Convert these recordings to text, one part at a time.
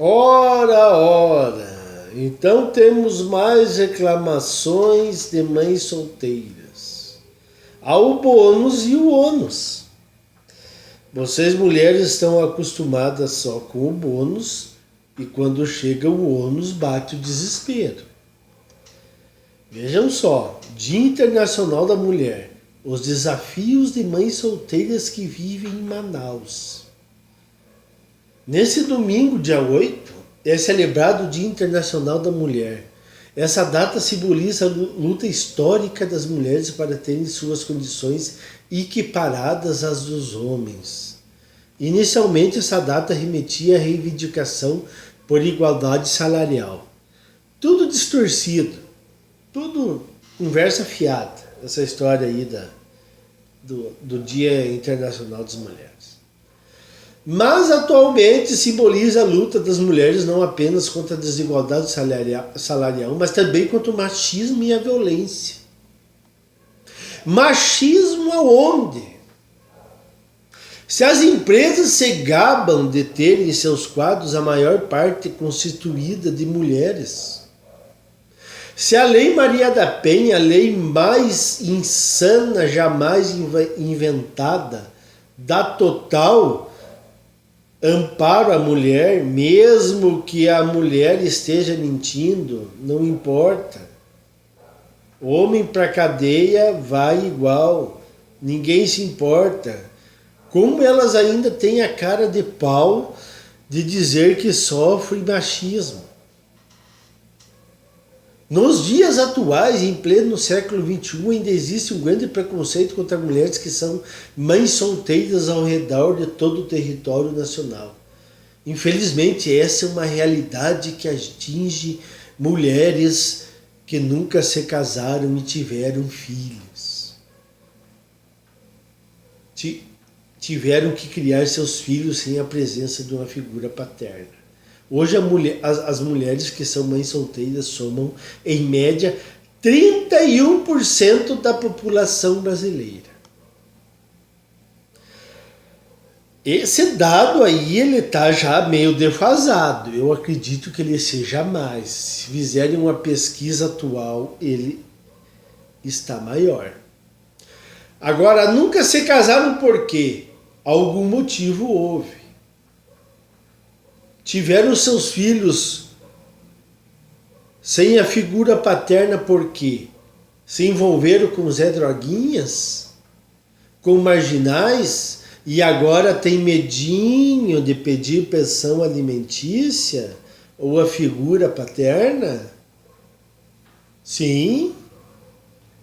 Ora, ora, então temos mais reclamações de mães solteiras. Há o bônus e o ônus. Vocês mulheres estão acostumadas só com o bônus e quando chega o ônus bate o desespero. Vejam só, Dia Internacional da Mulher, os desafios de mães solteiras que vivem em Manaus. Nesse domingo, dia 8, é celebrado o Dia Internacional da Mulher. Essa data simboliza a luta histórica das mulheres para terem suas condições equiparadas às dos homens. Inicialmente, essa data remetia à reivindicação por igualdade salarial. Tudo distorcido, tudo conversa fiada, essa história aí do Dia Internacional das Mulheres. Mas atualmente simboliza a luta das mulheres não apenas contra a desigualdade salarial, mas também contra o machismo e a violência. Machismo aonde? Se as empresas se gabam de ter em seus quadros a maior parte constituída de mulheres, se a Lei Maria da Penha, a lei mais insana jamais inventada, dá total amparo à mulher, mesmo que a mulher esteja mentindo, não importa. Homem para cadeia vai igual, ninguém se importa. Como elas ainda têm a cara de pau de dizer que sofrem machismo. Nos dias atuais, em pleno século XXI, ainda existe um grande preconceito contra mulheres que são mães solteiras ao redor de todo o território nacional. Infelizmente, essa é uma realidade que atinge mulheres que nunca se casaram e tiveram filhos. Tiveram que criar seus filhos sem a presença de uma figura paterna. Hoje as mulheres que são mães solteiras somam, em média, 31% da população brasileira. Esse dado aí, ele está já meio defasado. Eu acredito que ele seja mais. Se fizerem uma pesquisa atual, ele está maior. Agora, nunca se casaram por quê? Algum motivo houve. Tiveram seus filhos sem a figura paterna por quê? Se envolveram com Zé Droguinhas? Com marginais? E agora tem medinho de pedir pensão alimentícia? Ou a figura paterna? Sim,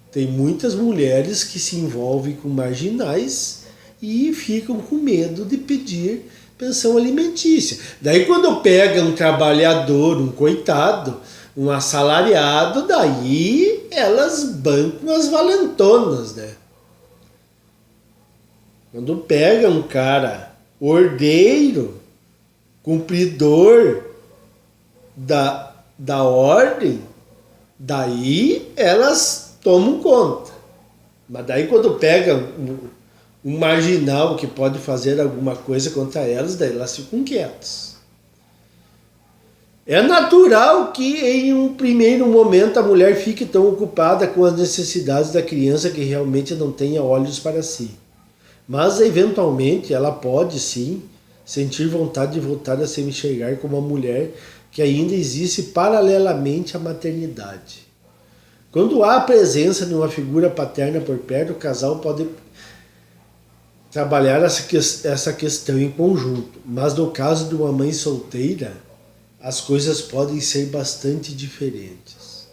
tem muitas mulheres que se envolvem com marginais e ficam com medo de pedir pensão alimentícia. Daí quando pega um trabalhador, um coitado, um assalariado, daí elas bancam as valentonas, né? Quando pega um cara ordeiro, cumpridor da ordem, daí elas tomam conta. Mas daí quando pega um marginal que pode fazer alguma coisa contra elas, daí elas ficam quietas. É natural que em um primeiro momento a mulher fique tão ocupada com as necessidades da criança que realmente não tenha olhos para si. Mas eventualmente ela pode sim sentir vontade de voltar a se enxergar como uma mulher que ainda existe paralelamente à maternidade. Quando há a presença de uma figura paterna por perto, o casal pode trabalhar essa questão em conjunto, mas no caso de uma mãe solteira, as coisas podem ser bastante diferentes.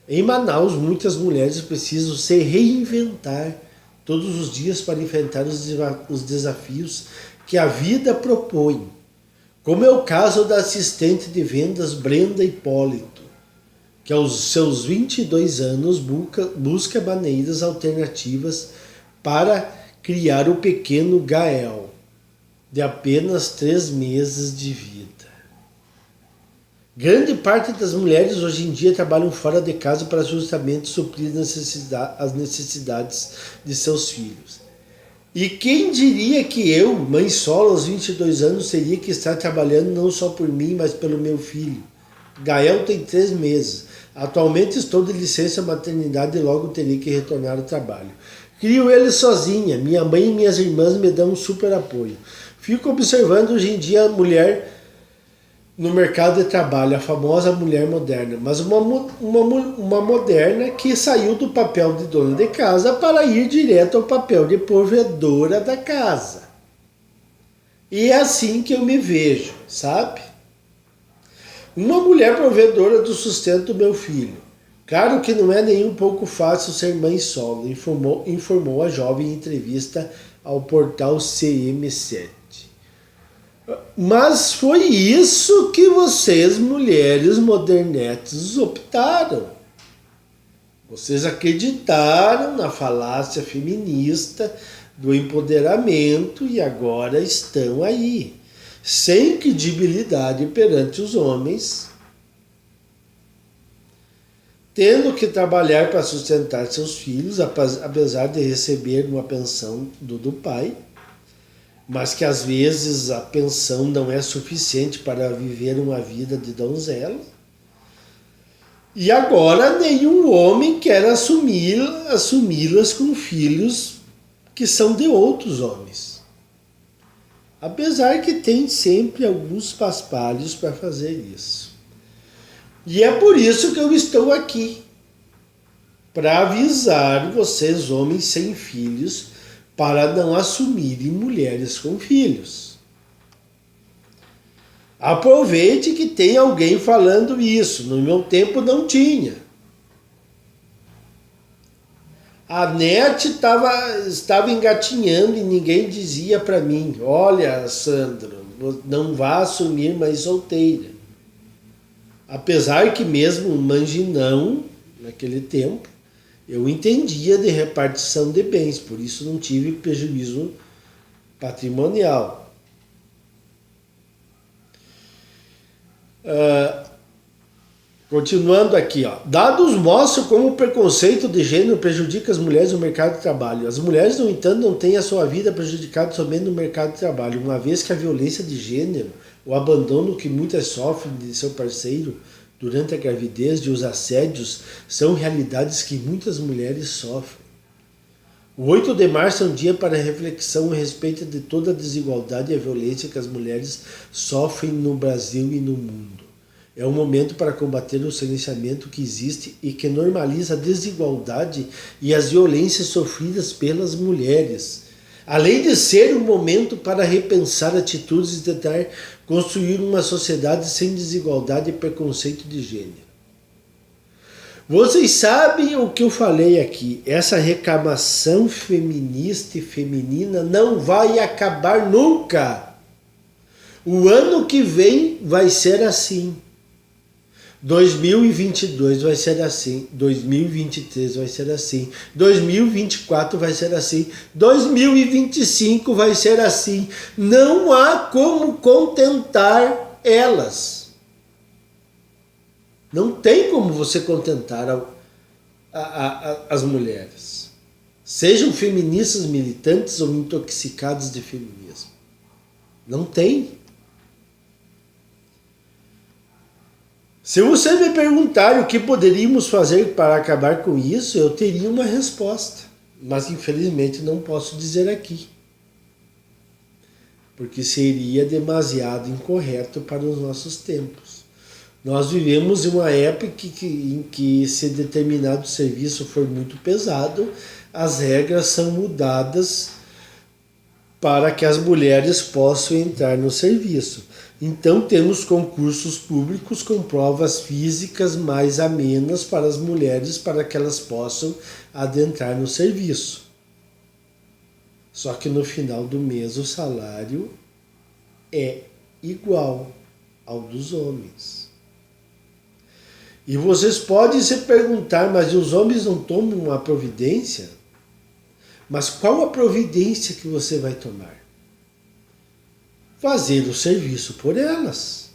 Em Manaus, muitas mulheres precisam se reinventar todos os dias para enfrentar os desafios que a vida propõe, como é o caso da assistente de vendas Brenda Hipólito, que aos seus 22 anos busca maneiras alternativas para criar o pequeno Gael, de apenas 3 meses de vida. Grande parte das mulheres hoje em dia trabalham fora de casa para justamente suprir as necessidades de seus filhos. E quem diria que eu, mãe solo, aos 22 anos, teria que estar trabalhando não só por mim, mas pelo meu filho. Gael tem 3 meses. Atualmente estou de licença maternidade e logo terei que retornar ao trabalho. Crio ele sozinha. Minha mãe e minhas irmãs me dão um super apoio. Fico observando hoje em dia a mulher no mercado de trabalho, a famosa mulher moderna, mas uma moderna que saiu do papel de dona de casa para ir direto ao papel de provedora da casa. E é assim que eu me vejo, sabe? Uma mulher provedora do sustento do meu filho. Claro que não é nem um pouco fácil ser mãe solo, informou a jovem em entrevista ao portal CM7. Mas foi isso que vocês, mulheres modernetes, optaram. Vocês acreditaram na falácia feminista do empoderamento e agora estão aí, sem credibilidade perante os homens, tendo que trabalhar para sustentar seus filhos, apesar de receber uma pensão do pai, mas que às vezes a pensão não é suficiente para viver uma vida de donzela. E agora nenhum homem quer assumi-las com filhos que são de outros homens. Apesar que tem sempre alguns paspalhos para fazer isso. E é por isso que eu estou aqui, para avisar vocês, homens sem filhos, para não assumirem mulheres com filhos. Aproveite que tem alguém falando isso. No meu tempo não tinha. A net estava engatinhando e ninguém dizia para mim: olha, Sandro, não vá assumir mãe solteira. Apesar que mesmo manginão, naquele tempo, eu entendia de repartição de bens, por isso não tive prejuízo patrimonial. Continuando aqui, ó. Dados mostram como o preconceito de gênero prejudica as mulheres no mercado de trabalho. As mulheres, no entanto, não têm a sua vida prejudicada somente no mercado de trabalho, uma vez que a violência de gênero, o abandono que muitas sofrem de seu parceiro durante a gravidez e os assédios são realidades que muitas mulheres sofrem. O 8 de março é um dia para reflexão a respeito de toda a desigualdade e a violência que as mulheres sofrem no Brasil e no mundo. É um momento para combater o silenciamento que existe e que normaliza a desigualdade e as violências sofridas pelas mulheres. Além de ser um momento para repensar atitudes e tentar construir uma sociedade sem desigualdade e preconceito de gênero. Vocês sabem o que eu falei aqui, essa reclamação feminista e feminina não vai acabar nunca. O ano que vem vai ser assim. 2022 vai ser assim, 2023 vai ser assim, 2024 vai ser assim, 2025 vai ser assim. Não há como contentar elas. Não tem como você contentar as mulheres. Sejam feministas militantes ou intoxicados de feminismo. Não tem. Se você me perguntar o que poderíamos fazer para acabar com isso, eu teria uma resposta. Mas infelizmente não posso dizer aqui. Porque seria demasiado incorreto para os nossos tempos. Nós vivemos em uma época em que, se determinado serviço for muito pesado, as regras são mudadas para que as mulheres possam entrar no serviço. Então temos concursos públicos com provas físicas mais amenas para as mulheres para que elas possam adentrar no serviço. Só que no final do mês o salário é igual ao dos homens. E vocês podem se perguntar, mas os homens não tomam uma providência? Mas qual a providência que você vai tomar? Fazer o serviço por elas.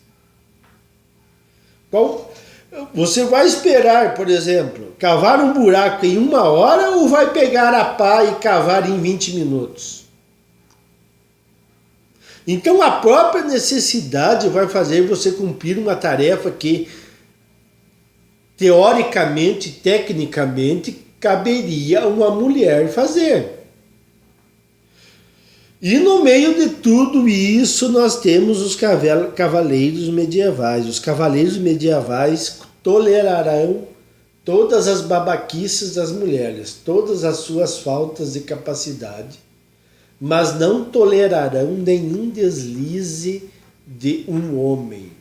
Você vai esperar, por exemplo, cavar um buraco em 1 hora ou vai pegar a pá e cavar em 20 minutos? Então a própria necessidade vai fazer você cumprir uma tarefa que teoricamente, tecnicamente, caberia a uma mulher fazer. E no meio de tudo isso nós temos os cavaleiros medievais. Os cavaleiros medievais tolerarão todas as babaquices das mulheres, todas as suas faltas de capacidade, mas não tolerarão nenhum deslize de um homem.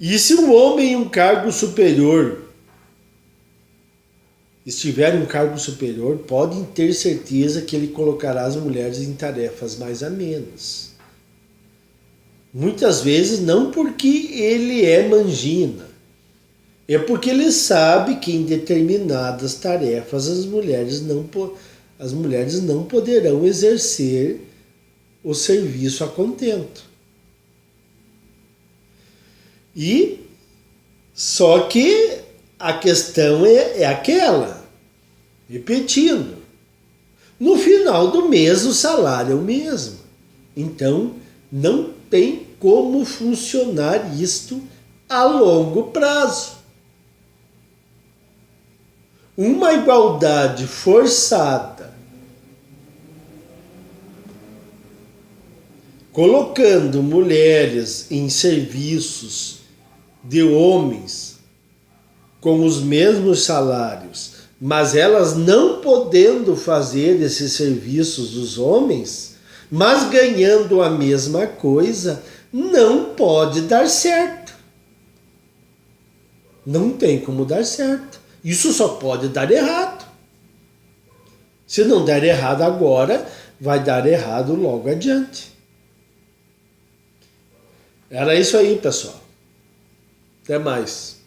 E se um homem em um cargo superior estiver em um cargo superior, podem ter certeza que ele colocará as mulheres em tarefas mais amenas. Muitas vezes não porque ele é mangina, é porque ele sabe que em determinadas tarefas as mulheres não poderão exercer o serviço a contento. E só que a questão é aquela, repetindo, no final do mês o salário é o mesmo. Então não tem como funcionar isto a longo prazo. Uma igualdade forçada, colocando mulheres em serviços de homens com os mesmos salários, mas elas não podendo fazer esses serviços dos homens, mas ganhando a mesma coisa, não pode dar certo. Não tem como dar certo. Isso só pode dar errado. Se não der errado agora, vai dar errado logo adiante. Era isso aí, pessoal. Até mais.